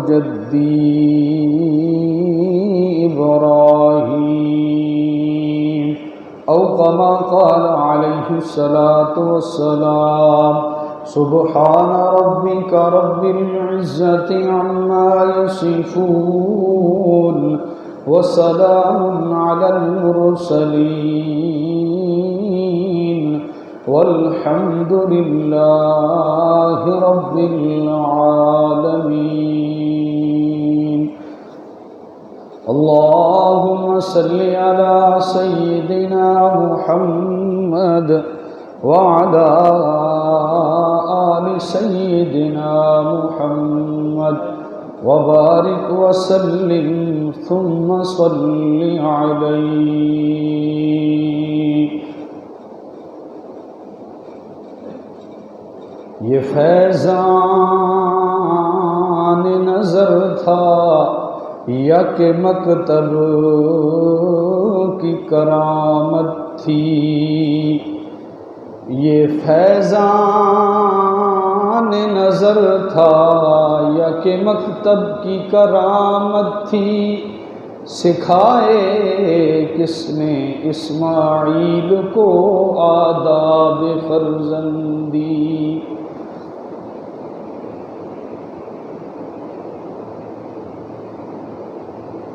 جدي إبراهيم أو كما قال عليه الصلاة والسلام سبحان ربك رب العزة عما يصفون وسلام على المرسلين والحمد لله رب العالمين. اللهم صل على سيدنا محمد وعلى آل سيدنا محمد وبارك وسلم ثم صل عليه. یہ فیضان نظر تھا یا کہ مکتب کی کرامت تھی. یہ فیضان نظر تھا یا کہ مکتب کی کرامت تھی. سکھائے کس نے اسماعیل کو آداب فرزندی.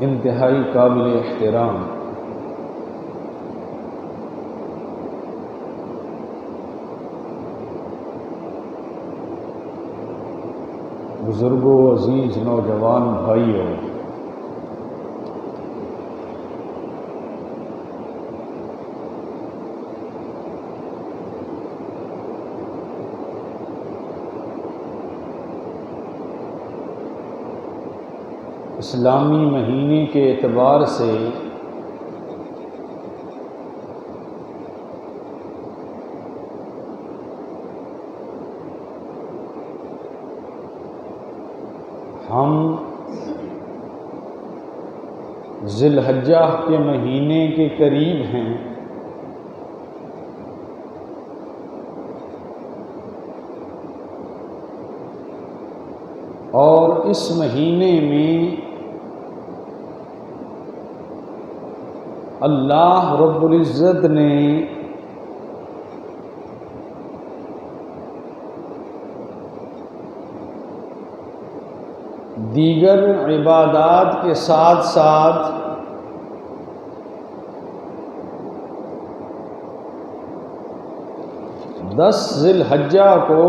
انتہائی قابل احترام بزرگوں، عزیز نوجوان بھائیوں، اسلامی مہینے کے اعتبار سے ہم ذی الحجہ کے مہینے کے قریب ہیں. اور اس مہینے میں اللہ رب العزت نے دیگر عبادات کے ساتھ ساتھ دس ذی الحجہ کو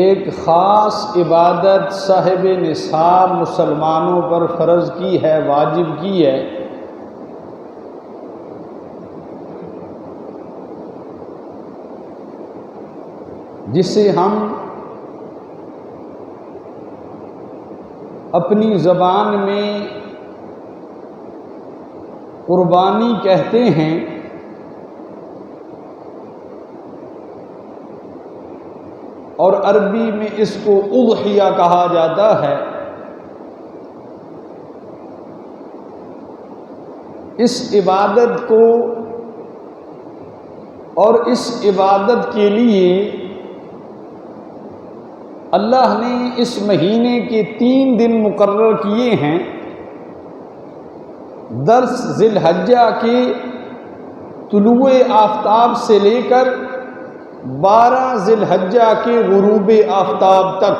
ایک خاص عبادت صاحب نصاب مسلمانوں پر فرض کی ہے، واجب کی ہے. جسے ہم اپنی زبان میں قربانی کہتے ہیں. اور عربی میں اس کو اضحیہ کہا جاتا ہے. اس عبادت کو اور اس عبادت کے لیے اللہ نے اس مہینے کے 3 دن مقرر کیے ہیں. 10 ذی الحجہ کے طلوع آفتاب سے لے کر 12 ذی الحجہ کے غروب آفتاب تک.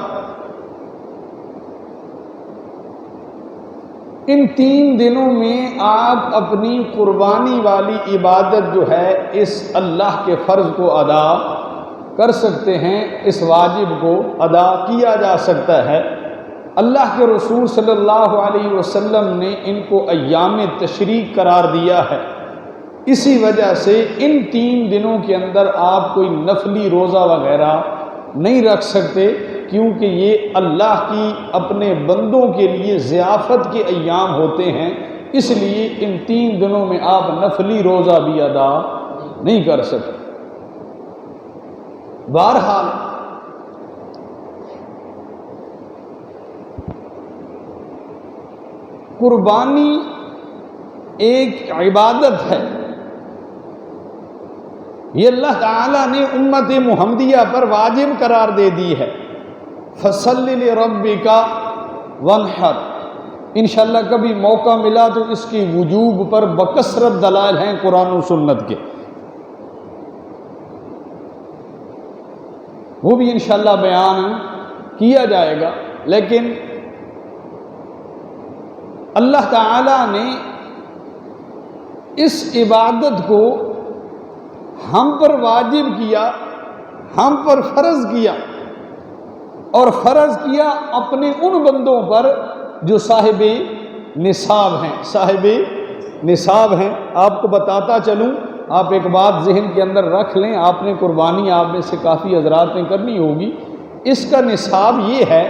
ان 3 دنوں میں آپ اپنی قربانی والی عبادت جو ہے اس اللہ کے فرض کو ادا کر سکتے ہیں، اس واجب کو ادا کیا جا سکتا ہے. اللہ کے رسول صلی اللہ علیہ وسلم نے ان کو ایام تشریق قرار دیا ہے. اسی وجہ سے ان 3 دنوں کے اندر آپ کوئی نفلی روزہ وغیرہ نہیں رکھ سکتے، کیونکہ یہ اللہ کی اپنے بندوں کے لیے ضیافت کے ایام ہوتے ہیں. اس لیے ان 3 دنوں میں آپ نفلی روزہ بھی ادا نہیں کر سکتے. بہرحال قربانی ایک عبادت ہے. یہ اللہ تعالیٰ نے امت محمدیہ پر واجب قرار دے دی ہے۔ فَصَلِّ لِرَبِّكَ وَانْحَرْ، انشاءاللہ کبھی موقع ملا تو اس کی وجوب پر بکثرت دلائل ہیں قرآن و سنت کے، وہ بھی انشاءاللہ بیان کیا جائے گا۔ لیکن اللہ تعالیٰ نے اس عبادت کو ہم پر واجب کیا، ہم پر فرض کیا، اور فرض کیا اپنے ان بندوں پر جو صاحب نصاب ہیں۔ صاحب نصاب ہیں، آپ کو بتاتا چلوں، آپ ایک بات ذہن کے اندر رکھ لیں، آپ نے قربانی آپ میں سے کافی حضرات نے کرنی ہوگی۔ اس کا نصاب یہ ہے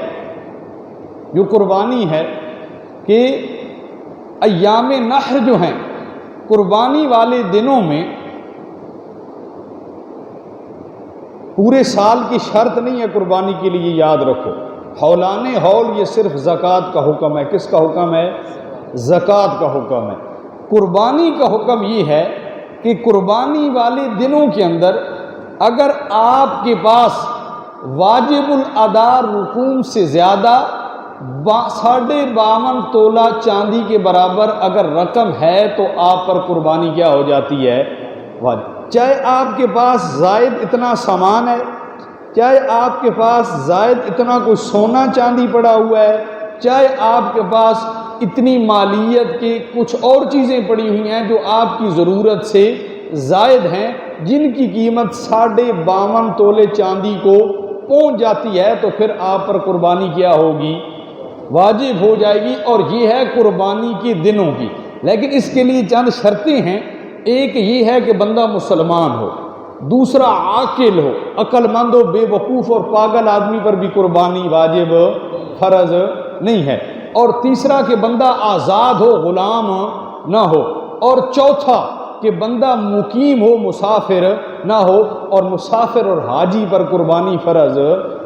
جو قربانی ہے کہ ایام نحر جو ہیں، قربانی والے دنوں میں پورے سال کی شرط نہیں ہے قربانی کے لیے، یاد رکھو ہولان ہول یہ صرف زکوٰۃ کا حکم ہے۔ کس کا حکم ہے؟ زکوٰۃ کا حکم ہے۔ قربانی کا حکم یہ ہے کہ قربانی والے دنوں کے اندر اگر آپ کے پاس واجب الادا رقوم سے زیادہ 52.5 تولہ چاندی کے برابر اگر رقم ہے تو آپ پر قربانی کیا ہو جاتی ہے؟ واجب۔ چاہے آپ کے پاس زائد اتنا سامان ہے، چاہے آپ کے پاس زائد اتنا کوئی سونا چاندی پڑا ہوا ہے، چاہے آپ کے پاس اتنی مالیت کے کچھ اور چیزیں پڑی ہوئی ہیں جو آپ کی ضرورت سے زائد ہیں، جن کی قیمت 52.5 تولے چاندی کو پہنچ جاتی ہے، تو پھر آپ پر قربانی کیا ہوگی؟ واجب ہو جائے گی۔ اور یہ ہے قربانی کے دنوں کی۔ لیکن اس کے لیے چند شرطیں ہیں۔ ایک یہ ہے کہ بندہ مسلمان ہو، دوسرا عاقل ہو، عقل مند ہو، بے وقوف اور پاگل آدمی پر بھی قربانی واجب فرض نہیں ہے، اور تیسرا کہ بندہ آزاد ہو، غلام نہ ہو، اور چوتھا کہ بندہ مقیم ہو، مسافر نہ ہو، اور مسافر اور حاجی پر قربانی فرض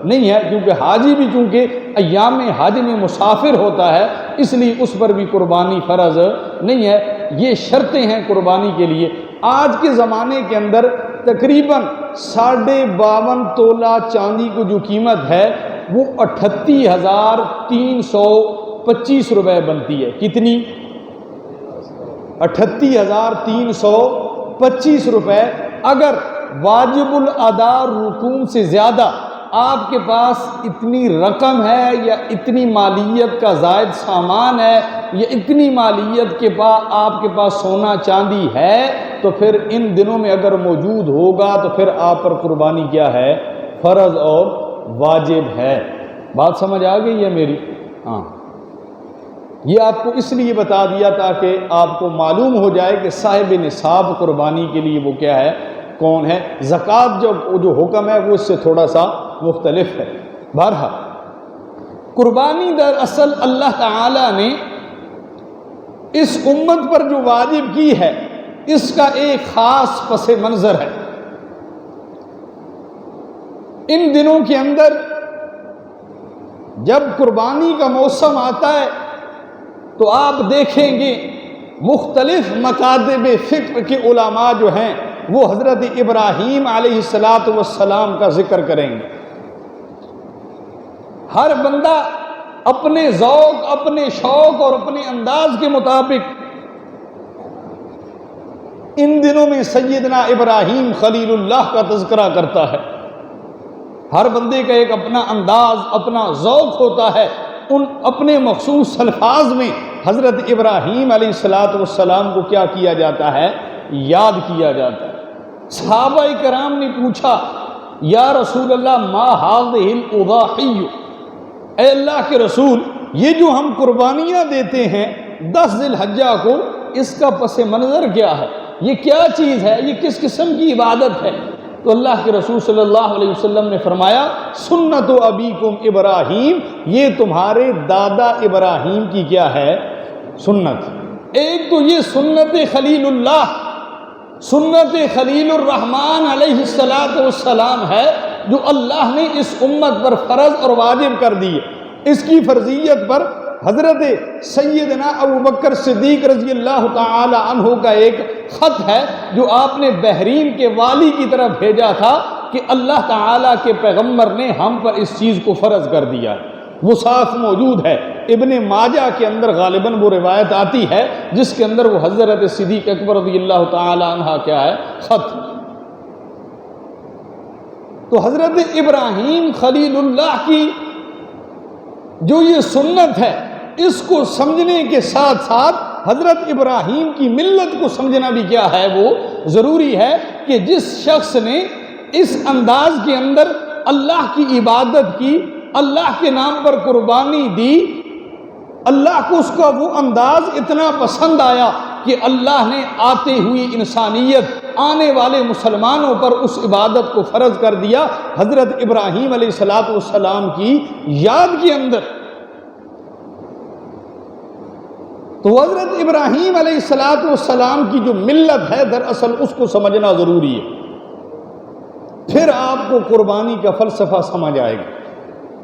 نہیں ہے، کیونکہ حاجی بھی چونکہ ایام حج میں مسافر ہوتا ہے، اس لیے اس پر بھی قربانی فرض نہیں ہے۔ یہ شرطیں ہیں قربانی کے لیے۔ آج کے زمانے کے اندر تقریباً 52.5 تولہ چاندی کو جو قیمت ہے وہ 38,325 روپے بنتی ہے۔ کتنی؟ 38,325 روپے۔ اگر واجب الادا رقوم سے زیادہ آپ کے پاس اتنی رقم ہے، یا اتنی مالیت کا زائد سامان ہے، یا اتنی مالیت کے آپ کے پاس سونا چاندی ہے، تو پھر ان دنوں میں اگر موجود ہوگا تو پھر آپ پر قربانی کیا ہے؟ فرض اور واجب ہے۔ بات سمجھ آ گئی ہے میری؟ ہاں، یہ آپ کو اس لیے بتا دیا تاکہ آپ کو معلوم ہو جائے کہ صاحب نصاب قربانی کے لیے وہ کیا ہے، کون ہے۔ زکوٰۃ جو حکم ہے وہ اس سے تھوڑا سا مختلف ہے۔ بہرحال قربانی دراصل اللہ تعالی نے اس امت پر جو واجب کی ہے، اس کا ایک خاص پس منظر ہے۔ ان دنوں کے اندر جب قربانی کا موسم آتا ہے تو آپ دیکھیں گے مختلف مکاتب فقہ کے علماء جو ہیں وہ حضرت ابراہیم علیہ السلام کا ذکر کریں گے۔ ہر بندہ اپنے ذوق، اپنے شوق اور اپنے انداز کے مطابق ان دنوں میں سیدنا ابراہیم خلیل اللہ کا تذکرہ کرتا ہے۔ ہر بندے کا ایک اپنا انداز، اپنا ذوق ہوتا ہے، ان اپنے مخصوص الفاظ میں حضرت ابراہیم علیہ السلام کو کیا کیا جاتا ہے؟ یاد کیا جاتا ہے۔ صحابہ کرام نے پوچھا، یا رسول اللہ ما هذه الاضاحی، اے اللہ کے رسول یہ جو ہم قربانیاں دیتے ہیں 10 ذی الحجہ کو، اس کا پس منظر کیا ہے؟ یہ کیا چیز ہے؟ یہ کس قسم کی عبادت ہے؟ تو اللہ کے رسول صلی اللہ علیہ وسلم نے فرمایا، سنت ابیکم ابراہیم، یہ تمہارے دادا ابراہیم کی کیا ہے؟ سنت۔ ایک تو یہ سنت خلیل اللہ، سنت خلیل الرحمن علیہ السلام ہے جو اللہ نے اس امت پر فرض اور واجب کر دی ہے۔ اس کی فرضیت پر حضرت سیدنا ابوبکر صدیق رضی اللہ تعالی عنہ کا ایک خط ہے جو آپ نے بحرین کے والی کی طرف بھیجا تھا کہ اللہ تعالیٰ کے پیغمبر نے ہم پر اس چیز کو فرض کر دیا ہے۔ وہ صاف موجود ہے، ابن ماجہ کے اندر غالباً وہ روایت آتی ہے جس کے اندر وہ حضرت صدیق اکبر رضی اللہ تعالی عنہ کیا ہے خط۔ تو حضرت ابراہیم خلیل اللہ کی جو یہ سنت ہے اس کو سمجھنے کے ساتھ ساتھ حضرت ابراہیم کی ملت کو سمجھنا بھی کیا ہے وہ ضروری ہے کہ جس شخص نے اس انداز کے اندر اللہ کی عبادت کی، اللہ کے نام پر قربانی دی، اللہ کو اس کا وہ انداز اتنا پسند آیا کہ اللہ نے آتے ہوئی انسانیت، آنے والے مسلمانوں پر اس عبادت کو فرض کر دیا حضرت ابراہیم علیہ السلام کی یاد کے اندر۔ تو حضرت ابراہیم علیہ السلام کی جو ملت ہے دراصل اس کو سمجھنا ضروری ہے، پھر آپ کو قربانی کا فلسفہ سمجھ آئے گا،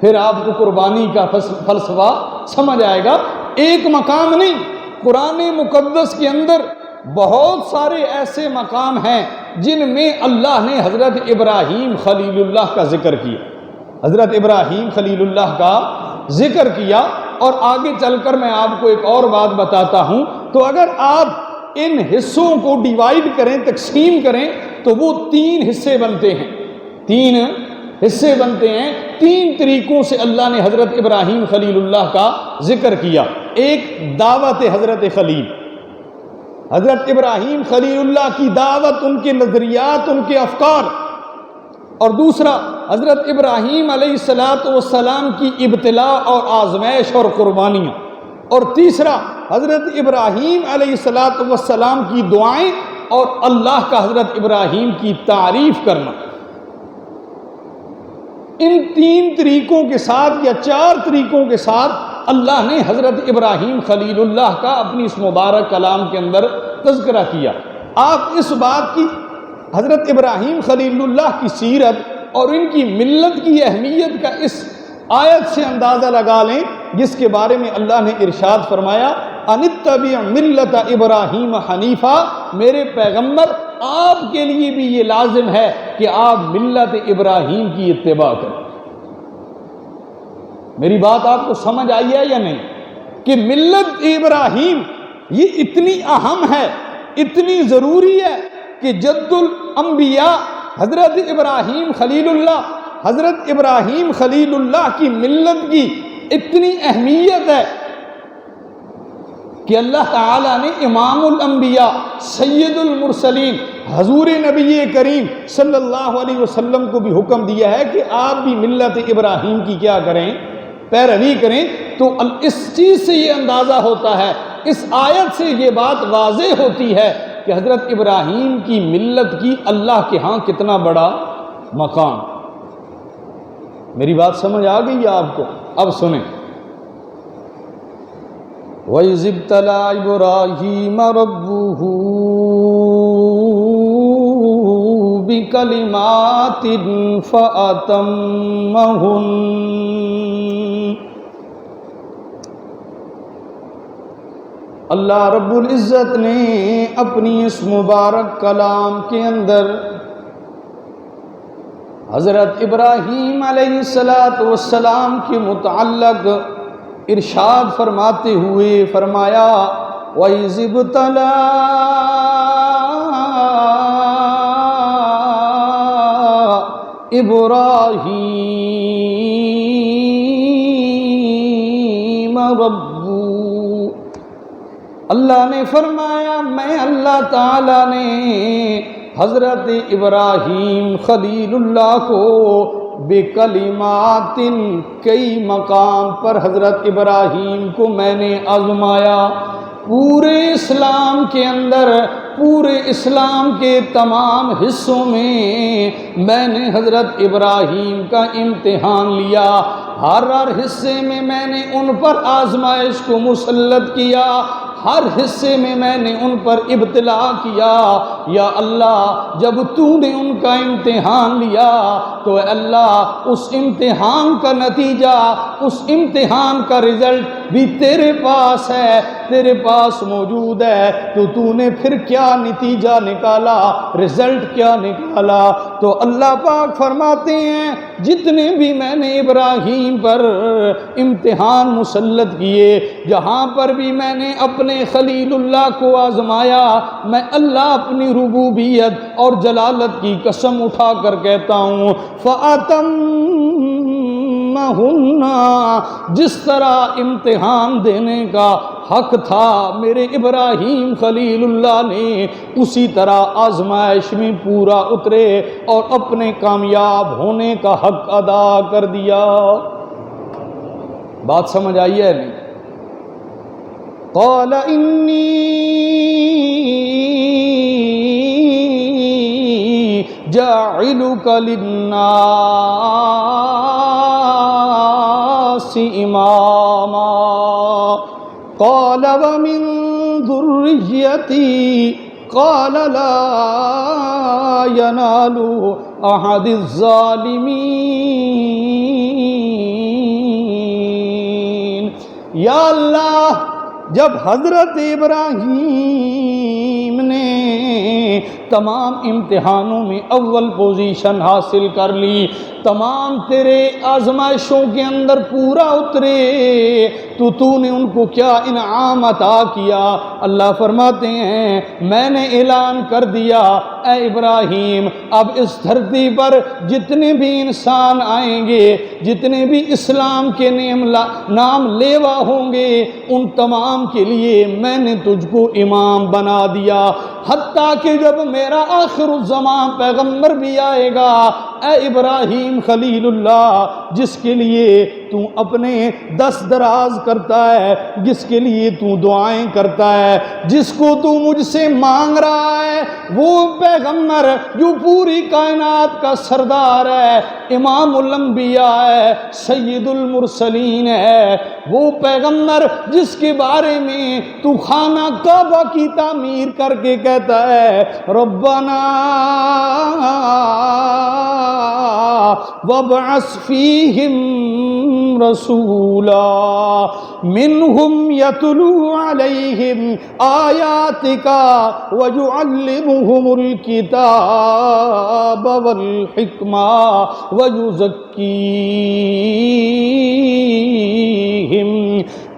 پھر آپ کو قربانی کا فلسفہ سمجھ آئے گا۔ ایک مقام نہیں، قرآن مقدس کے اندر بہت سارے ایسے مقام ہیں جن میں اللہ نے حضرت ابراہیم خلیل اللہ کا ذکر کیا، حضرت ابراہیم خلیل اللہ کا ذکر کیا۔ اور آگے چل کر میں آپ کو ایک اور بات بتاتا ہوں، تو اگر آپ ان حصوں کو ڈیوائیڈ کریں، تقسیم کریں، تو وہ 3 حصے بنتے ہیں، 3 حصے بنتے ہیں۔ 3 طریقوں سے اللہ نے حضرت ابراہیم خلیل اللہ کا ذکر کیا۔ ایک دعوت حضرت خلیل، حضرت ابراہیم خلیل اللہ کی دعوت، ان کے نظریات، ان کے افکار، اور دوسرا حضرت ابراہیم علیہ السلام کی ابتلاء اور آزمائش اور قربانیاں، اور تیسرا حضرت ابراہیم علیہ السلام کی دعائیں اور اللہ کا حضرت ابراہیم کی تعریف کرنا۔ ان 3 طریقوں کے ساتھ یا 4 طریقوں کے ساتھ اللہ نے حضرت ابراہیم خلیل اللہ کا اپنی اس مبارک کلام کے اندر تذکرہ کیا۔ آپ اس بات کی حضرت ابراہیم خلیل اللہ کی سیرت اور ان کی ملت کی اہمیت کا اس آیت سے اندازہ لگا لیں جس کے بارے میں اللہ نے ارشاد فرمایا، ان اتبع ملت ابراہیم حنیفہ، میرے پیغمبر آپ کے لیے بھی یہ لازم ہے کہ آپ ملت ابراہیم کی اتباع کریں۔ میری بات آپ کو سمجھ آئی ہے یا نہیں کہ ملت ابراہیم یہ اتنی اہم ہے، اتنی ضروری ہے کہ جد الانبیاء حضرت ابراہیم خلیل اللہ، حضرت ابراہیم خلیل اللہ کی ملت کی اتنی اہمیت ہے کہ اللہ تعالیٰ نے امام الانبیاء سید المرسلین حضور نبی کریم صلی اللہ علیہ وسلم کو بھی حکم دیا ہے کہ آپ بھی ملت ابراہیم کی کیا کریں، پیروی کریں۔ تو اس چیز سے یہ اندازہ ہوتا ہے، اس آیت سے یہ بات واضح ہوتی ہے کہ حضرت ابراہیم کی ملت کی اللہ کے ہاں کتنا بڑا مقام۔ میری بات سمجھ آ گئی ہے آپ کو؟ اب سنیں، وَإِذِ ابْتَلَىٰ إِبْرَاهِيمَ رَبُّهُ بِكَلِمَاتٍ فَأَتَمَّهُنَّ۔ اللہ رب العزت نے اپنی اس مبارک کلام کے اندر حضرت ابراہیم علیہ السلام کے متعلق ارشاد فرماتے ہوئے فرمایا، وَإِذِ ابْتَلَىٰ إِبْرَاهِيمَ رَبُّهُ۔ اللہ نے فرمایا میں اللہ تعالیٰ نے حضرت ابراہیم خلیل اللہ کو بکلمات، کئی مقام پر حضرت ابراہیم کو میں نے آزمایا۔ پورے اسلام کے اندر، پورے اسلام کے تمام حصوں میں نے حضرت ابراہیم کا امتحان لیا، ہر حصے میں نے ان پر آزمائش کو مسلط کیا، ہر حصے میں نے ان پر ابتلا کیا۔ یا اللہ جب تو نے ان کا امتحان لیا تو اے اللہ اس امتحان کا نتیجہ، اس امتحان کا رزلٹ بھی تیرے پاس ہے، تیرے پاس موجود ہے، تو نے پھر کیا نتیجہ نکالا، رزلٹ کیا نکالا؟ تو اللہ پاک فرماتے ہیں جتنے بھی میں نے ابراہیم پر امتحان مسلط کیے، جہاں پر بھی میں نے اپنے خلیل اللہ کو آزمایا، میں اللہ اپنی ربوبیت اور جلالت کی قسم اٹھا کر کہتا ہوں جس طرح امتحان دینے کا حق تھا میرے ابراہیم خلیل اللہ نے، اسی طرح آزمائش میں پورا اترے اور اپنے کامیاب ہونے کا حق ادا کر دیا۔ بات سمجھ آئی ہے نہیں؟ قال انی جاعلک للناس اماما قال ومن ذریتی قال لا ینال احد الظالمین۔ یا اللہ، جب حضرت ابراہیم نے تمام امتحانوں میں اول پوزیشن حاصل کر لی، تمام تیرے آزمائشوں کے اندر پورا اترے، تو نے ان کو کیا انعام عطا کیا؟ اللہ فرماتے ہیں میں نے اعلان کر دیا اے ابراہیم، اب اس دھرتی پر جتنے بھی انسان آئیں گے، جتنے بھی اسلام کے نام لیوا ہوں گے، ان تمام کے لیے میں نے تجھ کو امام بنا دیا، حتیٰ کہ جب میرا آخر الزمان پیغمبر بھی آئے گا، اے ابراہیم خلیل اللہ، جس کے لیے تو اپنے دست دراز کرتا ہے، جس کے لیے تو دعائیں کرتا ہے، جس کو تو مجھ سے مانگ رہا ہے، وہ پیغمبر جو پوری کائنات کا سردار ہے، امام الانبیاء ہے، سید المرسلین ہے، وہ پیغمبر جس کے بارے میں تو خانہ کعبہ کی تعمیر کر کے کہتا ہے ربنا وابعث فیہم رسولا منہم یتلو علیہم آیاتک ویعلمہم الکتاب والحکمہ ویزکیہم۔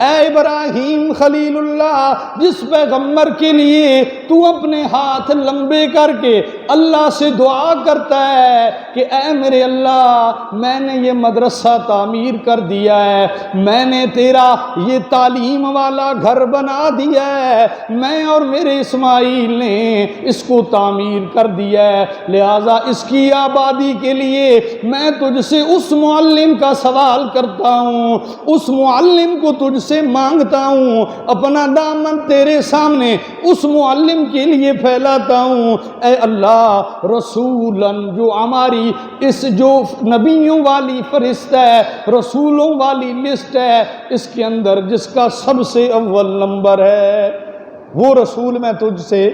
اے ابراہیم خلیل اللہ، جس پیغمبر کے لیے تو اپنے ہاتھ لمبے کر کے اللہ سے دعا کرتا ہے کہ اے میرے اللہ، میں نے یہ مدرسہ تعمیر کر دیا ہے، میں نے تیرا یہ تعلیم والا گھر بنا دیا ہے، میں اور میرے اسماعیل نے اس کو تعمیر کر دیا ہے، لہٰذا اس کی آبادی کے لیے میں تجھ سے اس معلم کا سوال کرتا ہوں، اس معلم کو تجھ سے مانگتا ہوں، اپنا دامن تیرے سامنے اس معلم کے لیے پھیلاتا ہوں۔ اے اللہ، رسولن جو ہماری اس جو نبیوں والی فہرست ہے، رسولوں والی لسٹ ہے، اس کے اندر جس کا سب سے اول نمبر ہے، وہ رسول میں تجھ سے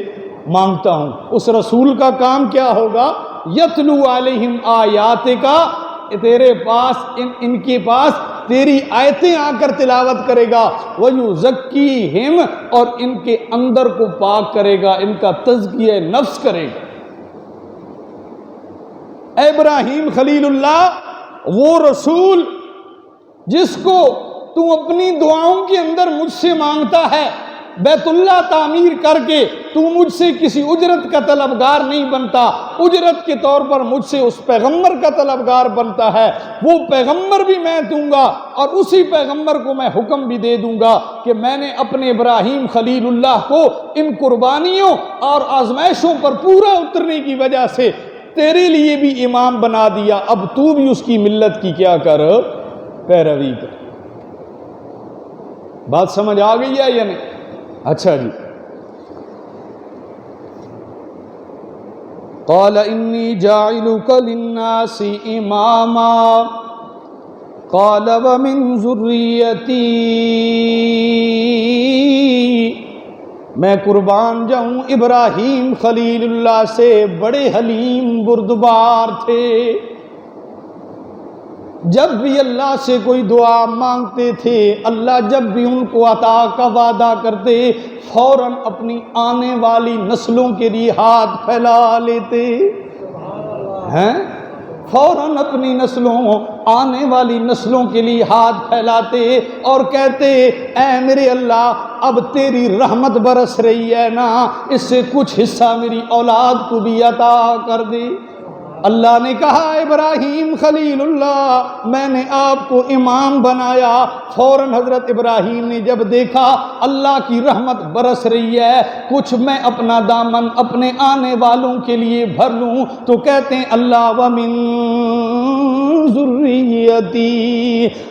مانگتا ہوں۔ اس رسول کا کام کیا ہوگا؟ یتلو علیہم آیاتک، تیرے پاس ان کے پاس تیری آیتیں آ کر تلاوت کرے گا، وَيُزَكِّيهِمْ، اور ان کے اندر کو پاک کرے گا، ان کا تزکیہ نفس کرے گا۔ اے ابراہیم خلیل اللہ، وہ رسول جس کو تو اپنی دعاؤں کے اندر مجھ سے مانگتا ہے، بیت اللہ تعمیر کر کے تو مجھ سے کسی اجرت کا طلبگار نہیں بنتا، اجرت کے طور پر مجھ سے اس پیغمبر کا طلبگار بنتا ہے، وہ پیغمبر بھی میں دوں گا، اور اسی پیغمبر کو میں حکم بھی دے دوں گا کہ میں نے اپنے ابراہیم خلیل اللہ کو ان قربانیوں اور آزمائشوں پر پورا اترنے کی وجہ سے تیرے لیے بھی امام بنا دیا، اب تو بھی اس کی ملت کی کیا کر، پیروی کر۔ بات سمجھ آ گئی ہے یا نہیں؟ اچھا جی، قال انی جاعلک للناس اماما قال ومن ذریتی، میں قربان جاؤں ابراہیم خلیل اللہ سے، بڑے حلیم بردبار تھے، جب بھی اللہ سے کوئی دعا مانگتے تھے، اللہ جب بھی ان کو عطا کا وعدہ کرتے، فوراً اپنی آنے والی نسلوں کے لیے ہاتھ پھیلا لیتے ہیں، فوراً اپنی نسلوں، آنے والی نسلوں کے لیے ہاتھ پھیلاتے اور کہتے اے میرے اللہ اب تیری رحمت برس رہی ہے نا، اس سے کچھ حصہ میری اولاد کو بھی عطا کر دے۔ اللہ نے کہا ابراہیم خلیل اللہ میں نے آپ کو امام بنایا۔ فوراً حضرت ابراہیم نے جب دیکھا اللہ کی رحمت برس رہی ہے، کچھ میں اپنا دامن اپنے آنے والوں کے لیے بھر لوں، تو کہتے ہیں اللہ ومن ذریتی،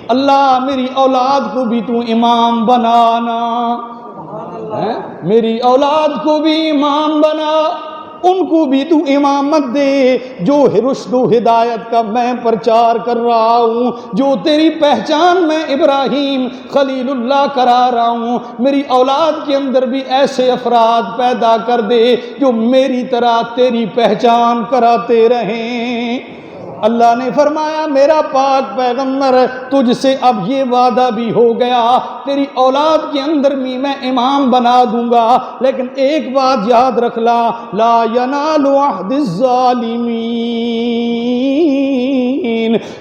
اللہ میری اولاد کو بھی تو امام بنانا، میری اولاد کو بھی امام بنا، ان کو بھی تو امامت دے، جو رشد و ہدایت کا میں پرچار کر رہا ہوں، جو تیری پہچان میں ابراہیم خلیل اللہ کرا رہا ہوں، میری اولاد کے اندر بھی ایسے افراد پیدا کر دے جو میری طرح تیری پہچان کراتے رہیں۔ اللہ نے فرمایا میرا پاک پیغمبر تجھ سے اب یہ وعدہ بھی ہو گیا، تیری اولاد کے اندر بھی میں امام بنا دوں گا، لیکن ایک بات یاد رکھ لا ینال عہد الظالمین،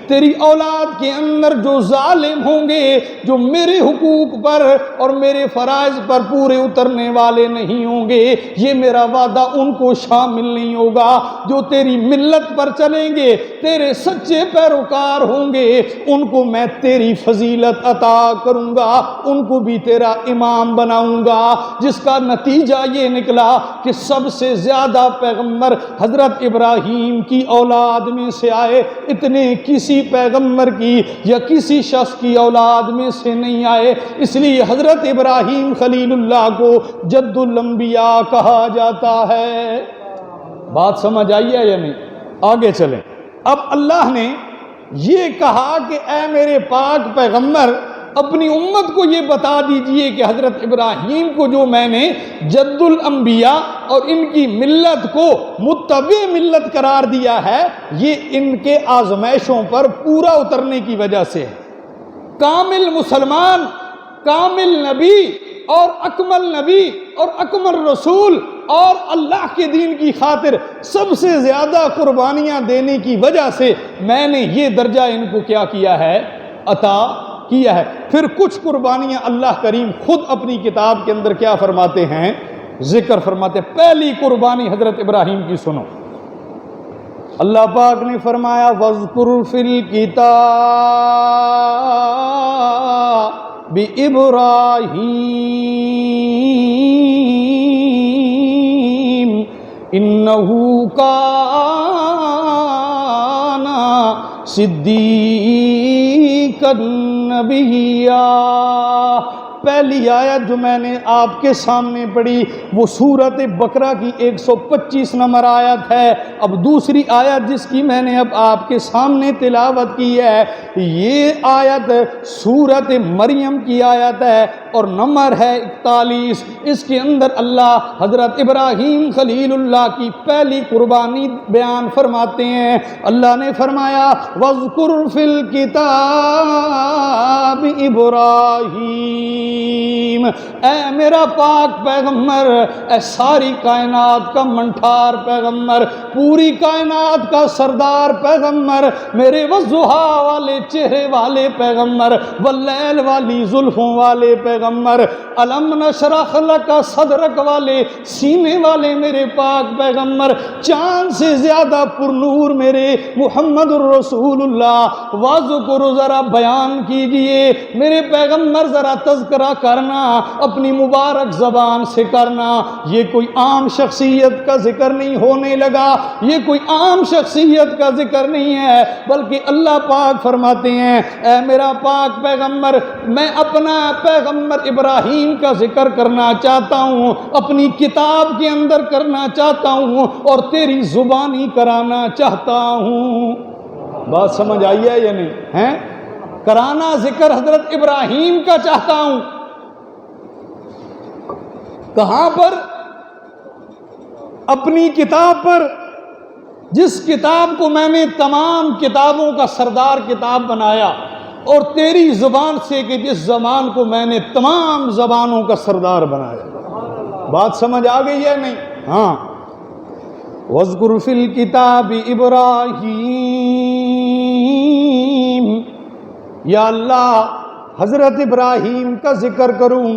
تیری اولاد کے اندر جو ظالم ہوں گے، جو میرے حقوق پر اور میرے فرائض پر پورے اترنے والے نہیں ہوں گے، یہ میرا وعدہ ان کو شامل نہیں ہوگا۔ جو تیری ملت پر چلیں گے، تیرے سچے پیروکار ہوں گے، ان کو میں تیری فضیلت عطا کروں گا، ان کو بھی تیرا امام بناؤں گا، جس کا نتیجہ یہ نکلا کہ سب سے زیادہ پیغمبر حضرت ابراہیم کی اولاد میں سے آئے، اتنے کسی پیغمبر کی یا کسی شخص کی اولاد میں سے نہیں آئے۔ اس لیے حضرت ابراہیم خلیل اللہ کو جد الانبیاء کہا جاتا ہے۔ بات سمجھ آئی ہے یا نہیں؟ آگے چلیں۔ اب اللہ نے یہ کہا کہ اے میرے پاک پیغمبر اپنی امت کو یہ بتا دیجئے کہ حضرت ابراہیم کو جو میں نے جد الانبیاء اور ان کی ملت کو متبع ملت قرار دیا ہے، یہ ان کے آزمائشوں پر پورا اترنے کی وجہ سے ہے۔ کامل مسلمان، کامل نبی اور اکمل رسول اور اللہ کے دین کی خاطر سب سے زیادہ قربانیاں دینے کی وجہ سے میں نے یہ درجہ ان کو کیا کیا ہے؟ عطا کیا ہے۔ پھر کچھ قربانیاں اللہ کریم خود اپنی کتاب کے اندر کیا فرماتے ہیں؟ ذکر فرماتے ہیں۔ پہلی قربانی حضرت ابراہیم کی سنو، اللہ پاک نے فرمایا وَاذْكُرْ فِي الْكِتَابِ إِبْرَاهِيمَ إِنَّهُ كَانَ صِدِّيقًا نَبِيًّا۔ پہلی آیت جو میں نے آپ کے سامنے پڑھی وہ سورۃ بقرہ کی 125 نمبر آیت ہے۔ اب دوسری آیت جس کی میں نے اب آپ کے سامنے تلاوت کی ہے، یہ آیت سورۃ مریم کی آیت ہے اور نمبر ہے 41۔ اس کے اندر اللہ حضرت ابراہیم خلیل اللہ کی پہلی قربانی بیان فرماتے ہیں۔ اللہ نے فرمایا وَاذْكُرْ فِي الْكِتَابِ إِبْرَاهِيمَ، اے میرا پاک پیغمبر، اے ساری کائنات کا منٹھار پیغمبر، پوری کائنات کا سردار پیغمبر، میرے والضحیٰ والے چہرے والے پیغمبر، واللیل والی زلفوں والے پیغمبر، الم نشرح لک صدرک والے سینے والے میرے پاک پیغمبر، چاند سے زیادہ پرنور میرے محمد الرسول اللہ، واذکر ذرا بیان کیجئے میرے پیغمبر، ذرا تذکرہ کرنا اپنی مبارک زبان سے کرنا۔ یہ کوئی عام شخصیت کا ذکر نہیں ہونے لگا، یہ کوئی عام شخصیت کا ذکر نہیں ہے، بلکہ اللہ پاک فرماتے ہیں اے میرا پاک پیغمبر، میں اپنا پیغمبر ابراہیم کا ذکر کرنا چاہتا ہوں، اپنی کتاب کے اندر کرنا چاہتا ہوں اور تیری زبانی کرانا چاہتا ہوں۔ بات سمجھ آئی ہے یا نہیں ہے؟ کرانا ذکر حضرت ابراہیم کا چاہتا ہوں۔ کہاں پر؟ اپنی کتاب پر، جس کتاب کو میں نے تمام کتابوں کا سردار کتاب بنایا، اور تیری زبان سے کہ جس زبان کو میں نے تمام زبانوں کا سردار بنایا۔ بات سمجھ آ گئی ہے نہیں؟ ہاں۔ وَاذْكُرْ فِي الْكِتَابِ إِبْرَاهِيمَ، یا اللہ حضرت ابراہیم کا ذکر کروں،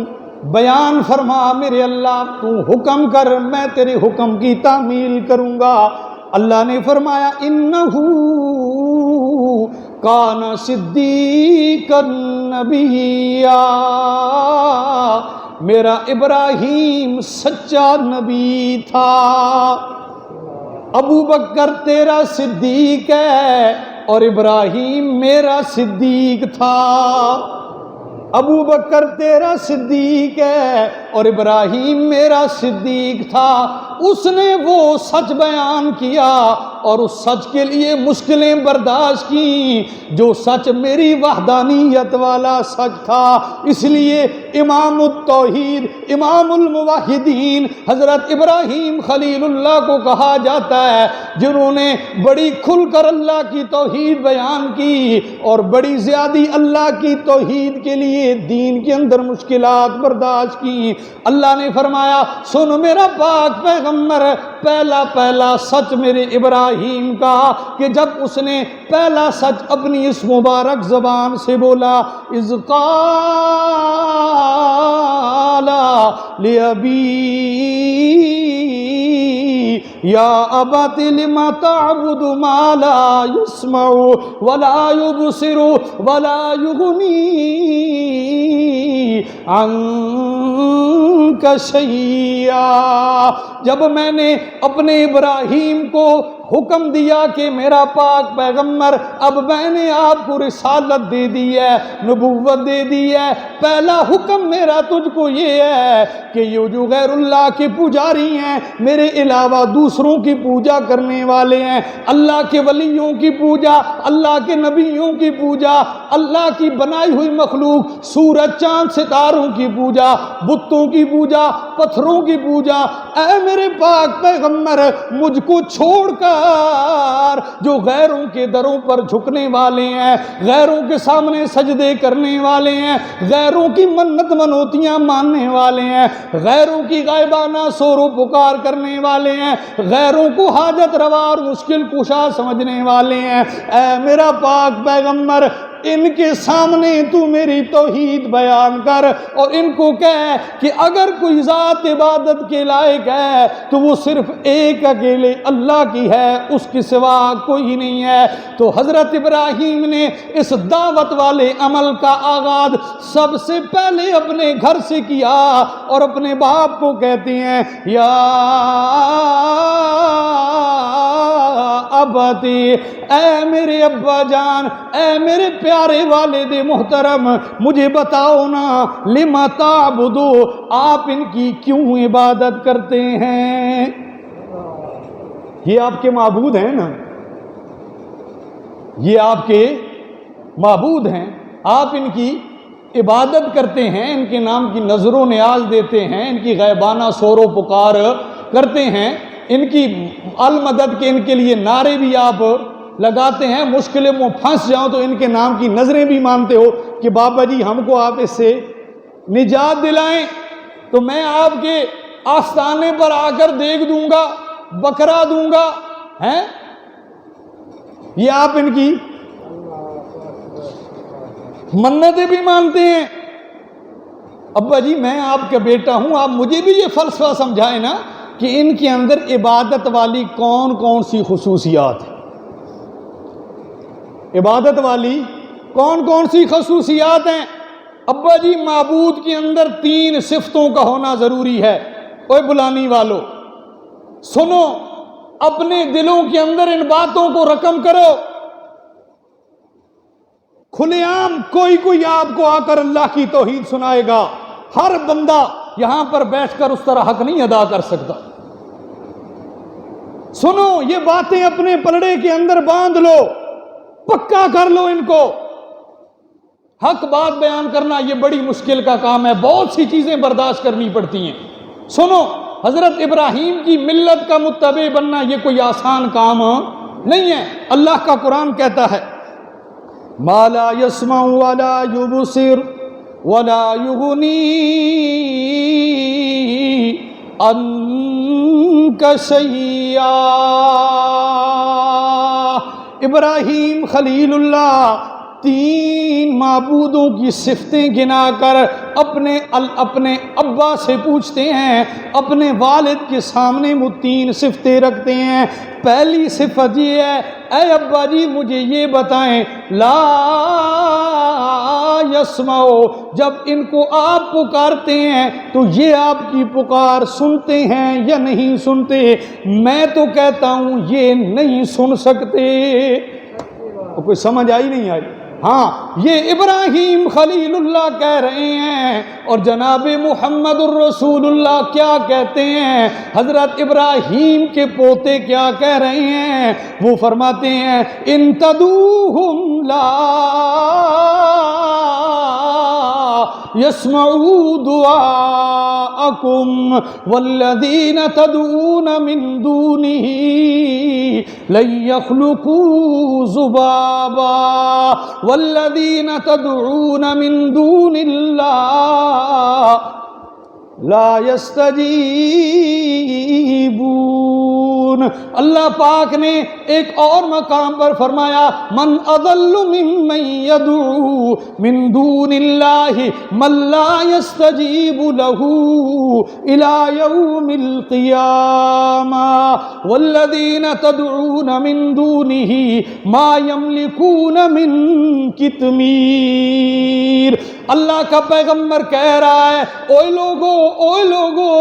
بیان فرما میرے اللہ، تو حکم کر، میں تیرے حکم کی تعمیل کروں گا۔ اللہ نے فرمایا انہو کان صدیقا نبیّا، میرا ابراہیم سچا نبی تھا۔ ابو بکر تیرا صدیق ہے اور ابراہیم میرا صدیق تھا۔ ابو بکر تیرا صدیق ہے اور ابراہیم میرا صدیق تھا۔ اس نے وہ سچ بیان کیا اور اس سچ کے لیے مشکلیں برداشت کی جو سچ میری وحدانیت والا سچ تھا۔ اس لیے امام التوحید، امام الموحدین حضرت ابراہیم خلیل اللہ کو کہا جاتا ہے، جنہوں نے بڑی کھل کر اللہ کی توحید بیان کی اور بڑی زیادہ اللہ کی توحید کے لیے دین کے اندر مشکلات برداشت کی۔ اللہ نے فرمایا سن میرا پاک پیغمبر، پہلا سچ میرے ابراہیم کا کہ جب اس نے پہلا سچ اپنی اس مبارک زبان سے بولا، اذ قال لأبی یا ابت لم تعبد ما لا يسمع ولا يبصر ولا يغنی عنک شیئا، جب میں نے اپنے ابراہیم کو حکم دیا کہ میرا پاک پیغمبر اب میں نے آپ کو رسالت دے دی ہے، نبوت دے دی ہے، پہلا حکم میرا تجھ کو یہ ہے کہ یہ جو غیر اللہ کے پجاری ہیں، میرے علاوہ دوسروں کی پوجا کرنے والے ہیں، اللہ کے ولیوں کی پوجا، اللہ کے نبیوں کی پوجا، اللہ کی بنائی ہوئی مخلوق سورج چاند ستاروں کی پوجا، بتوں کی پوجا، پتھروں کی پوجا، اے میرے پاک پیغمبر مجھ کو چھوڑ کر جو غیروں کے دروں پر جھکنے والے ہیں، غیروں کے سامنے سجدے کرنے والے ہیں، غیروں کی منت منوتیاں ماننے والے ہیں، غیروں کی غائبانہ سور و پکار کرنے والے ہیں، غیروں کو حاجت روا اور مشکل کشا سمجھنے والے ہیں، اے میرا پاک پیغمبر ان کے سامنے تو میری توحید بیان کر اور ان کو کہہ کہ اگر کوئی ذات عبادت کے لائق ہے تو وہ صرف ایک اکیلے اللہ کی ہے، اس کے سوا کوئی نہیں ہے۔ تو حضرت ابراہیم نے اس دعوت والے عمل کا آغاز سب سے پہلے اپنے گھر سے کیا اور اپنے باپ کو کہتے ہیں یا ابتی، اے میرے ابا جان، اے میرے پیارے والد محترم، مجھے بتاؤ نا لما تعبدو، آپ ان کی کیوں عبادت کرتے ہیں؟ یہ آپ کے معبود ہیں نا، یہ آپ کے معبود ہیں، آپ ان کی عبادت کرتے ہیں، ان کے نام کی نظر و نیاز دیتے ہیں، ان کی غیبانہ سور و پکار کرتے ہیں، ان کی المدد کے ان کے لیے نعرے بھی آپ لگاتے ہیں، مشکلیں میں پھنس جاؤں تو ان کے نام کی نظریں بھی مانتے ہو کہ بابا جی ہم کو آپ اس سے نجات دلائیں، تو میں آپ کے آستانے پر آ کر دیکھ دوں گا، بکرا دوں گا، ہیں؟ یہ آپ ان کی منتیں بھی مانتے ہیں۔ ابا جی میں آپ کا بیٹا ہوں، آپ مجھے بھی یہ فلسفہ سمجھائیں نا کہ ان کے اندر عبادت والی کون کون سی خصوصیات ہیں، عبادت والی کون کون سی خصوصیات ہیں؟ ابا جی معبود کے اندر 3 صفتوں کا ہونا ضروری ہے۔ اوے بلانی والو سنو، اپنے دلوں کے اندر ان باتوں کو رقم کرو، کھلے عام کوئی آپ کو آ کر اللہ کی توحید سنائے گا، ہر بندہ یہاں پر بیٹھ کر اس طرح حق نہیں ادا کر سکتا۔ سنو، یہ باتیں اپنے پلڑے کے اندر باندھ لو، پکا کر لو ان کو۔ حق بات بیان کرنا یہ بڑی مشکل کا کام ہے، بہت سی چیزیں برداشت کرنی پڑتی ہیں۔ سنو، حضرت ابراہیم کی ملت کا متبع بننا یہ کوئی آسان کام نہیں ہے۔ اللہ کا قرآن کہتا ہے ما لا يسمع ولا يبصر ولا يغني عنك شيئا۔ ابراہیم خلیل اللہ 3 معبودوں کی صفتیں گنا کر اپنے ابا سے پوچھتے ہیں، اپنے والد کے سامنے وہ 3 صفتیں رکھتے ہیں۔ پہلی صفت یہ ہے، اے ابا جی مجھے یہ بتائیں، لا یسمعو، جب ان کو آپ پکارتے ہیں تو یہ آپ کی پکار سنتے ہیں یا نہیں سنتے؟ میں تو کہتا ہوں یہ نہیں سن سکتے۔ کوئی سمجھ آئی نہیں آئی؟ ہاں، یہ ابراہیم خلیل اللہ کہہ رہے ہیں، اور جناب محمد الرسول اللہ کیا کہتے ہیں؟ حضرت ابراہیم کے پوتے کیا کہہ رہے ہیں؟ وہ فرماتے ہیں ان تدعوہم لا يسمعوا دعاءكم والذين تدعون من دونه لن يخلقوا ذبابا والذين تدعون من دون الله لا يستجيبون۔ اللہ پاک نے ایک اور مقام پر فرمایا من اضل ممن يدعو من دون اللہ من لا يستجیب له الى یوم القیامہ والذین تدعون من دونه ما يملكون من قطمیر۔ اللہ کا پیغمبر کہہ رہا ہے اوے لوگو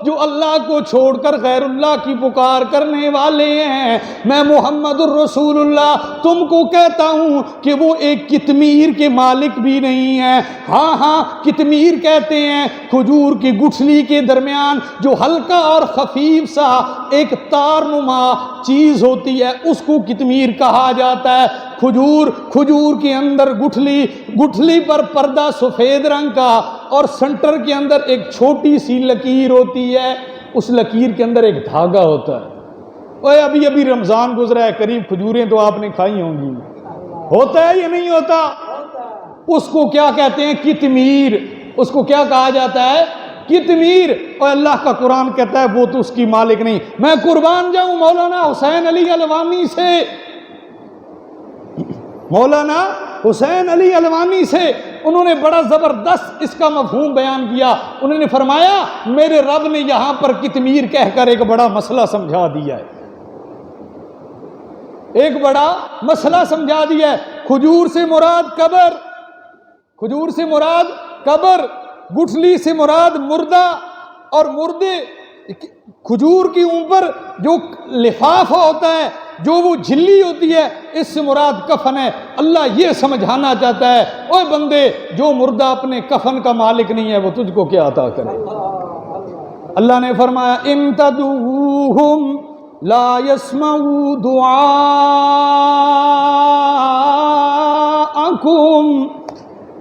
جو اللہ کو چھوڑ کر غیر اللہ کی پکار کرنے والے ہیں، میں محمد الرسول اللہ تم کو کہتا ہوں کہ وہ ایک قطمیر کے مالک بھی نہیں ہیں۔ ہاں قطمیر کہتے ہیں کھجور کی گٹھلی کے درمیان جو ہلکا اور خفیف سا ایک تار نما چیز ہوتی ہے اس کو قطمیر کہا جاتا ہے۔ کھجور کے اندر گٹھلی پر پردہ سفید رنگ کا، اور سنٹر کے اندر ایک چھوٹی سی لکیر ہوتی ہے، اس لکیر کے اندر ایک دھاگا ہوتا ہے۔ اوے ابھی رمضان گزرا ہے، قریب کھجوریں تو آپ نے کھائی ہوں گی، ہوتا ہے یا نہیں ہوتا؟ اس کو کیا کہتے ہیں؟ قطمیر۔ اس کو کیا کہا جاتا ہے؟ قطمیر۔ اور اللہ کا قرآن کہتا ہے وہ تو اس کی مالک نہیں۔ میں قربان جاؤں مولانا حسین علی الوانی سے، انہوں نے بڑا زبردست اس کا مفہوم بیان کیا۔ انہوں نے فرمایا میرے رب نے یہاں پر قطمیر کہہ کر ایک بڑا مسئلہ سمجھا دیا ہے، کھجور سے مراد قبر، گٹھلی سے مراد مردہ، اور مردے کھجور کے اوپر جو لفافہ ہوتا ہے، جو وہ جھلی ہوتی ہے، اس سے مراد کفن ہے۔ اللہ یہ سمجھانا چاہتا ہے اوے بندے جو مردہ اپنے کفن کا مالک نہیں ہے وہ تجھ کو کیا عطا کرے؟ اللہ نے فرمایا ان تدعوہم لا يسمعوا دعاءکم۔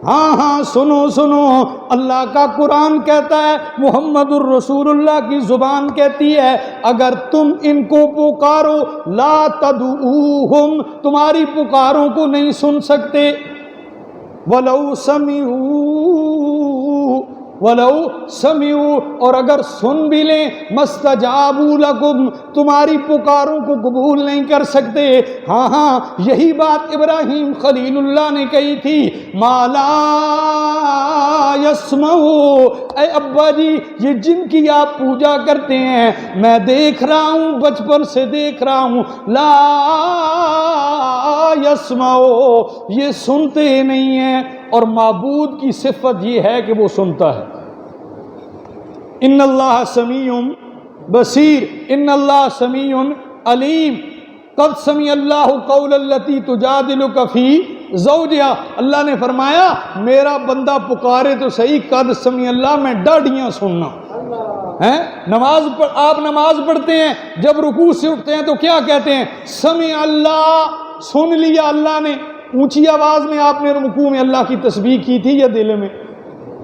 ہاں سنو، اللہ کا قرآن کہتا ہے، محمد الرسول اللہ کی زبان کہتی ہے اگر تم ان کو پکارو لا تدعوہم، تمہاری پکاروں کو نہیں سن سکتے، ولو سمعوا، اور اگر سن بھی لیں، مستجابوا لکم، تمہاری پکاروں کو قبول نہیں کر سکتے۔ ہاں یہی بات ابراہیم خلیل اللہ نے کہی تھی، ما لا یسمعوا، اے ابا جی یہ جن کی آپ پوجا کرتے ہیں میں دیکھ رہا ہوں، بچپن سے دیکھ رہا ہوں، لا یسمعوا، یہ سنتے نہیں ہیں۔ اور معبود کی صفت یہ ہے کہ وہ سنتا ہے۔ ان اللہ سمیع بصیر، ان اللہ سمیع علیم، قد سمع اللہ قول التی تجادلک فی زوجہا، اللہ نے فرمایا میرا بندہ پکارے تو صحیح، قد سمع اللہ، میں ڈاڈیاں سننا ہے۔ آپ نماز پڑھتے ہیں، جب رکوع سے اٹھتے ہیں تو کیا کہتے ہیں؟ سمع اللہ، سن لیا اللہ نے۔ اونچی آواز میں آپ نے رکوع میں اللہ کی تسبیح کی تھی یا دل میں؟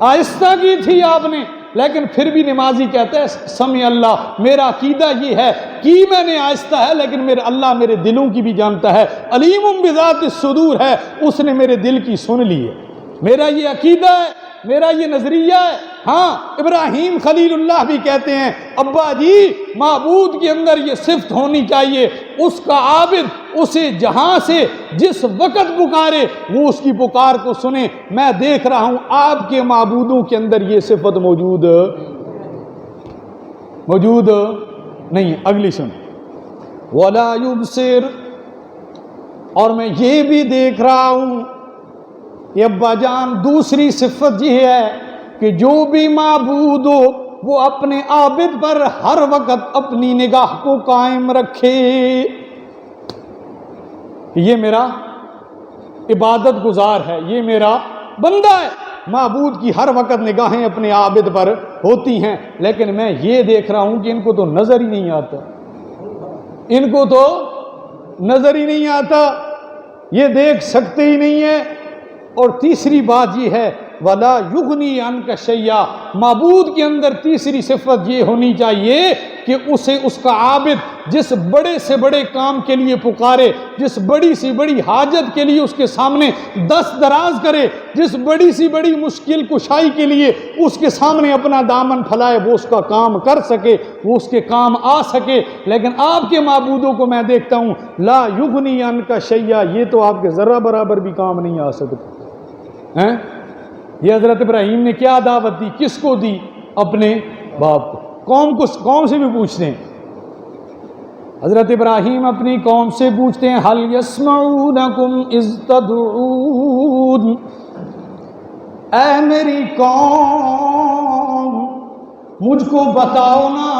آہستہ کی تھی آپ نے، لیکن پھر بھی نمازی کہتا ہے سمع اللہ، میرا عقیدہ یہ ہے کہ میں نے آہستہ ہے لیکن میرے اللہ میرے دلوں کی بھی جانتا ہے، علیم بذات الصدور ہے، اس نے میرے دل کی سن لی ہے، میرا یہ عقیدہ ہے، میرا یہ نظریہ ہے۔ ہاں ابراہیم خلیل اللہ بھی کہتے ہیں ابا جی معبود کے اندر یہ صفت ہونی چاہیے، اس کا عابد اسے جہاں سے جس وقت پکارے وہ اس کی پکار کو سنے۔ میں دیکھ رہا ہوں آپ کے معبودوں کے اندر یہ صفت موجود نہیں۔ اگلی سن، وَلَا يُبْصِرُ، اور میں یہ بھی دیکھ رہا ہوں کہ ابا جان دوسری صفت یہ ہے کہ جو بھی معبود ہو وہ اپنے عابد پر ہر وقت اپنی نگاہ کو قائم رکھے، یہ میرا عبادت گزار ہے، یہ میرا بندہ ہے۔ معبود کی ہر وقت نگاہیں اپنے عابد پر ہوتی ہیں، لیکن میں یہ دیکھ رہا ہوں کہ ان کو تو نظر ہی نہیں آتا، ان کو تو نظر ہی نہیں آتا، یہ دیکھ سکتے ہی نہیں ہیں۔ اور تیسری بات یہ ہے وَلَا يُغْنِي عَنْكَ شَيْئًا، معبود کے اندر تیسری صفت یہ ہونی چاہیے کہ اسے اس کا عابد جس بڑے سے بڑے کام کے لیے پکارے، جس بڑی سی بڑی حاجت کے لیے اس کے سامنے دست دراز کرے، جس بڑی سی بڑی مشکل کشائی کے لیے اس کے سامنے اپنا دامن پھیلائے، وہ اس کا کام کر سکے، وہ اس کے کام آ سکے۔ لیکن آپ کے معبودوں کو میں دیکھتا ہوں لا یغنی عنک شیئا، یہ تو آپ کے ذرہ برابر بھی کام نہیں آ سکتے ہیں۔ یہ حضرت ابراہیم نے کیا دعوت دی، کس کو دی؟ اپنے باپ کو۔ قوم سے بھی پوچھتے ہیں، حضرت ابراہیم اپنی قوم سے پوچھتے ہیں هل يسمعونكم اذ تدعون، اے میری قوم مجھ کو بتاؤ نا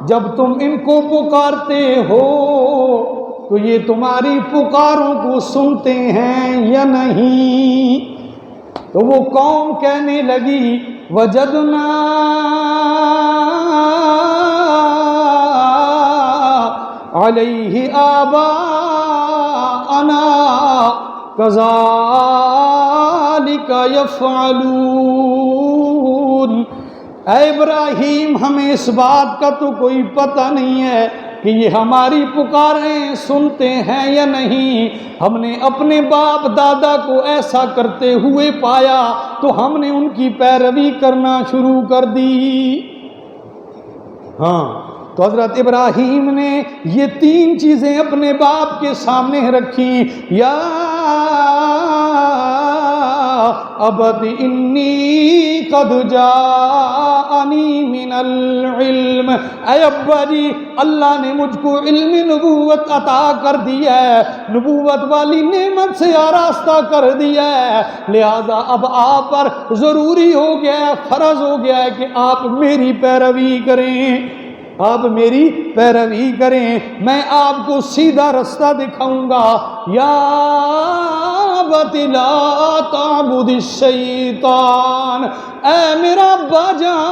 جب تم ان کو پکارتے ہو تو یہ تمہاری پکاروں کو سنتے ہیں یا نہیں؟ تو وہ قوم کہنے لگی وجدنا علیہ آباءنا کذالک یفعلون، اے ابراہیم ہمیں اس بات کا تو کوئی پتہ نہیں ہے کہ یہ ہماری پکاریں سنتے ہیں یا نہیں، ہم نے اپنے باپ دادا کو ایسا کرتے ہوئے پایا تو ہم نے ان کی پیروی کرنا شروع کر دی۔ ہاں تو حضرت ابراہیم نے یہ تین چیزیں اپنے باپ کے سامنے رکھی، یا ابت انی قد جاءنی من العلم، اے ابا جی اللہ نے مجھ کو علم نبوت عطا کر دیا ہے، نبوت والی نعمت سے آراستہ کر دیا ہے، لہذا اب آپ پر ضروری ہو گیا ہے، فرض ہو گیا ہے کہ آپ میری پیروی کریں، آپ میری پیروی کریں، میں آپ کو سیدھا رستہ دکھاؤں گا۔ یا ابت لا تعبد الشیطان، اے میرا ابا جان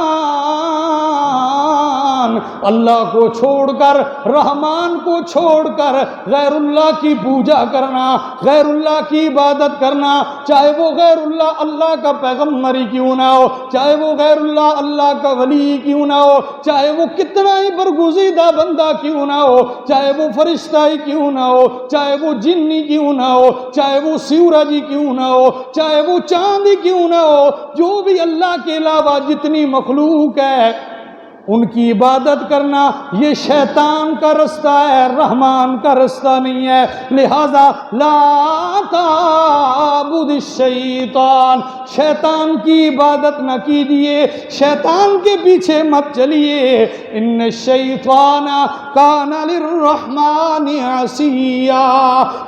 اللہ کو چھوڑ کر، رحمان کو چھوڑ کر غیر اللہ کی پوجا کرنا، غیر اللہ کی عبادت کرنا، چاہے وہ غیر اللہ اللہ کا پیغمبر ہی کیوں نہ ہو، چاہے وہ غیر اللہ اللہ کا ولی کیوں نہ ہو، چاہے وہ کتنا ہی برگزیدہ بندہ کیوں نہ ہو، چاہے وہ فرشتہ ہی کیوں نہ ہو، چاہے وہ جنی کیوں نہ ہو، چاہے وہ سورج کیوں نہ ہو، چاہے وہ چاند کیوں نہ ہو، جو بھی اللہ کے علاوہ جتنی مخلوق ہے ان کی عبادت کرنا یہ شیطان کا رستہ ہے، رحمان کا رستہ نہیں ہے، لہذا لا تعبد الشیطان، شیطان کی عبادت نہ کیجیے، شیطان کے پیچھے مت چلیے، ان الشیطان کان للرحمن عصیا،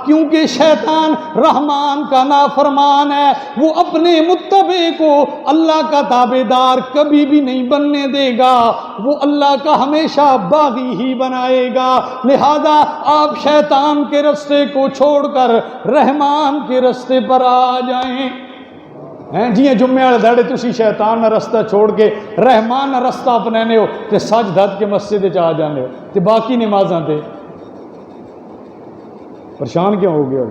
کیونکہ شیطان رحمان کا نافرمان ہے، وہ اپنے متبع کو اللہ کا تابعدار کبھی بھی نہیں بننے دے گا، وہ اللہ کا ہمیشہ باغی ہی بنائے گا، لہذا آپ شیطان کے رستے کو چھوڑ کر رحمان کے رستے پر آ جائیں۔ جی جمعے والے دھڑے تسی شیطان نہ رستہ چھوڑ کے رحمان نہ رستہ اپنے ہو تے سج دھد کے مسجد چ آ جانے ہو تے باقی نمازاں تے پریشان کیوں ہو گیا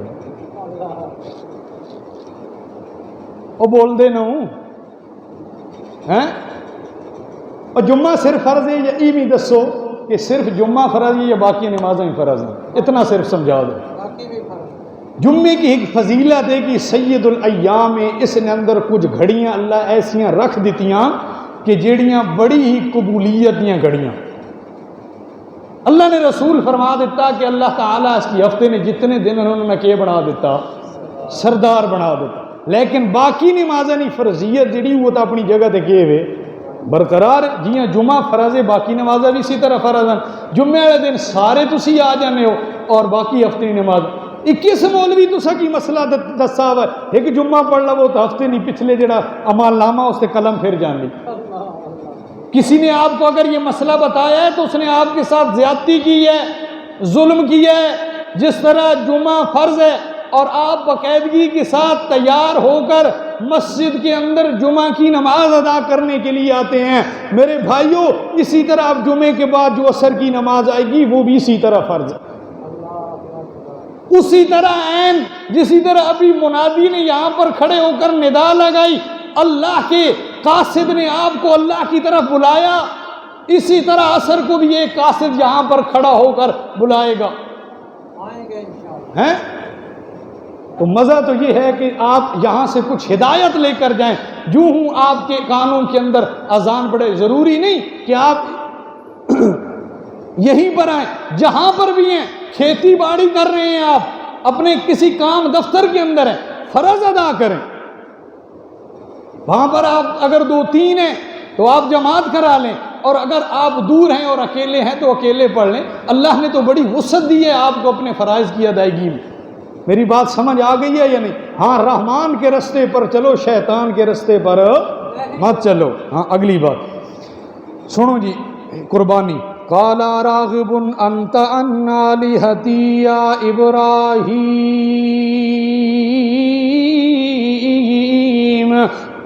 وہ بول دے نو ہیں اور جمعہ صرف فرض ہے یا ایویں دسو کہ صرف جمعہ فرض ہے یا باقی نمازیں فرض ہیں، اتنا صرف سمجھا دو۔ جمعے کی ایک فضیلت ہے کہ سید الایام ہے، اس نے اندر کچھ گھڑیاں اللہ ایسیاں رکھ دیتیاں کہ جیڑیاں بڑی ہی قبولیت دیاں گھڑیاں۔ اللہ نے رسول فرما دیتا کہ اللہ تعالیٰ اس کی ہفتے نے جتنے دن انہوں نے کیا بنا دیتا، سردار بنا دیتا، لیکن باقی نمازیں نہیں فرضیت جڑی وہ تو اپنی جگہ تے کیے ہوئے برقرار۔ جیاں جمعہ فرض ہے باقی نمازیں بھی اسی طرح فرض ہیں۔ جمعے والے دن سارے تسی آ جانے ہو اور باقی ہفتے نماز 21 مولوی تسا کی مسئلہ دسا ہوا ہے، ایک جمعہ پڑھ لو تو ہفتے نہیں پچھلے جڑا عمال نامہ اس سے قلم پھر جان لی۔ کسی نے آپ کو اگر یہ مسئلہ بتایا ہے تو اس نے آپ کے ساتھ زیادتی کی ہے، ظلم کیا ہے۔ جس طرح جمعہ فرض ہے اور آپ باقاعدگی کے ساتھ تیار ہو کر مسجد کے اندر جمعہ کی نماز ادا کرنے کے لیے آتے ہیں، میرے بھائیوں اسی طرح آپ جمعے کے بعد جو عصر کی نماز آئے گی وہ بھی اسی طرح فرض ہے، اسی طرح عین جسی طرح ابھی منادی نے یہاں پر کھڑے ہو کر ندا لگائی، اللہ کے قاصد نے آپ کو اللہ کی طرف بلایا، اسی طرح عصر کو بھی ایک قاصد یہاں پر کھڑا ہو کر بلائے گا، آئیں گے انشاءاللہ۔ تو مزہ تو یہ ہے کہ آپ یہاں سے کچھ ہدایت لے کر جائیں، جو ہوں آپ کے کانوں کے اندر اذان پڑے، ضروری نہیں کہ آپ یہیں پر آئیں، جہاں پر بھی ہیں، کھیتی باڑی کر رہے ہیں، آپ اپنے کسی کام دفتر کے اندر ہیں، فرض ادا کریں، وہاں پر آپ اگر 2-3 ہیں تو آپ جماعت کرا لیں، اور اگر آپ دور ہیں اور اکیلے ہیں تو اکیلے پڑھ لیں۔ اللہ نے تو بڑی وسعت دی ہے آپ کو اپنے فرائض کی ادائیگی میں۔ میری بات سمجھ آ گئی ہے یا نہیں؟ ہاں، رحمان کے رستے پر چلو، شیطان کے رستے پر مت چلو۔ ہاں، اگلی بات سنو جی، قربانی۔ قال راغب انت عن آلہتی یا ابراہیم،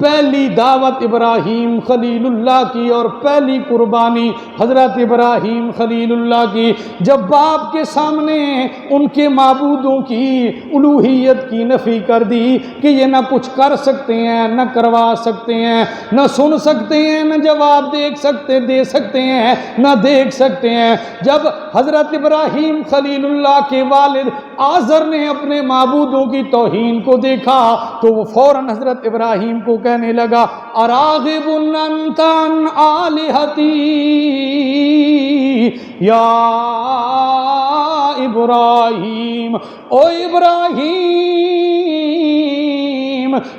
پہلی دعوت ابراہیم خلیل اللہ کی اور پہلی قربانی حضرت ابراہیم خلیل اللہ کی، جب باپ کے سامنے ان کے معبودوں کی الوہیت کی نفی کر دی کہ یہ نہ کچھ کر سکتے ہیں، نہ کروا سکتے ہیں، نہ سن سکتے ہیں، نہ جواب دے سکتے ہیں، نہ دیکھ سکتے ہیں، جب حضرت ابراہیم خلیل اللہ کے والد آزر نے اپنے معبودوں کی توہین کو دیکھا تو وہ فوراً حضرت ابراہیم کو کہنے لگا اراغب انت عن آلہتی یا ابراہیم، او ابراہیم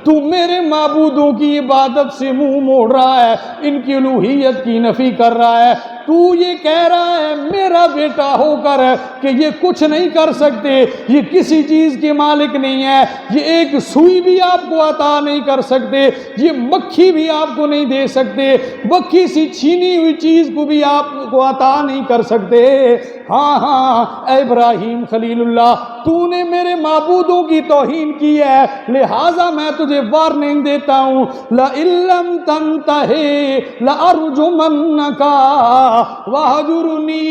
تو میرے معبودوں کی عبادت سے منہ موڑ رہا ہے، ان کی الوہیت کی نفی کر رہا ہے، تو یہ کہہ رہا ہے میرا بیٹا ہو کر کہ یہ کچھ نہیں کر سکتے، یہ کسی چیز کے مالک نہیں ہے، یہ ایک سوئی بھی آپ کو عطا نہیں کر سکتے، یہ مکھی بھی آپ کو نہیں دے سکتے، مکھی سی چھینی ہوئی چیز کو بھی آپ کو عطا نہیں کر سکتے۔ ہاں ہاں اے ابراہیم خلیل اللہ، تو نے میرے معبودوں کی توہین کی ہے، لہٰذا میں تجھے وارننگ دیتا ہوں، لَإِن لَّمْ تَنْتَهِ لَأَرْجُمَنَّكَ وَاهْجُرْنِي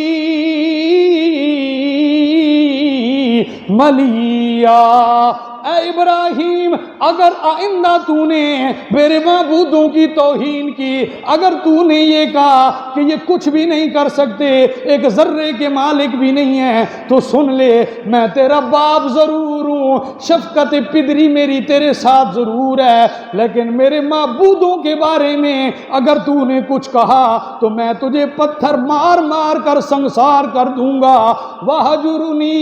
مَلِيًّا۔ اے ابراہیم، اگر آئندہ تو نے میرے معبودوں کی توہین کی، اگر تو نے یہ کہا کہ یہ کچھ بھی نہیں کر سکتے، ایک ذرے کے مالک بھی نہیں ہے، تو سن لے میں تیرا باپ ضرور ہوں، شفقت پدری میری تیرے ساتھ ضرور ہے، لیکن میرے معبودوں کے بارے میں اگر تو نے کچھ کہا تو میں تجھے پتھر مار مار کر سنسار کر دوں گا۔ وَاهْجُرْنِي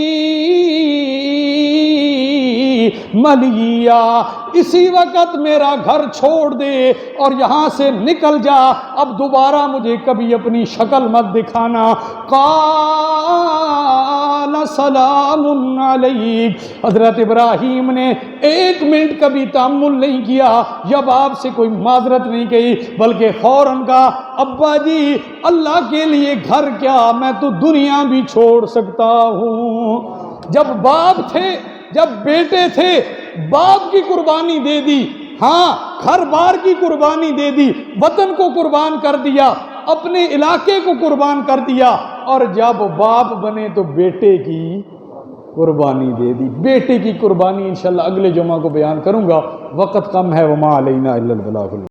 مَلِيًّا، اسی وقت میرا گھر چھوڑ دے اور یہاں سے نکل جا، اب دوبارہ مجھے کبھی اپنی شکل مت دکھانا۔ قال سلام علیک، حضرت ابراہیم نے 1 منٹ کبھی تأمل نہیں کیا، یا باپ سے کوئی معذرت نہیں کہی، بلکہ فوراً کہا ابا جی اللہ کے لیے گھر کیا، میں تو دنیا بھی چھوڑ سکتا ہوں۔ جب باپ تھے، جب بیٹے تھے، باپ کی قربانی دے دی، ہاں گھر بار کی قربانی دے دی، وطن کو قربان کر دیا، اپنے علاقے کو قربان کر دیا، اور جب باپ بنے تو بیٹے کی قربانی دے دی۔ بیٹے کی قربانی انشاءاللہ اگلے جمعہ کو بیان کروں گا، وقت کم ہے، وما علینا الا البلاغ۔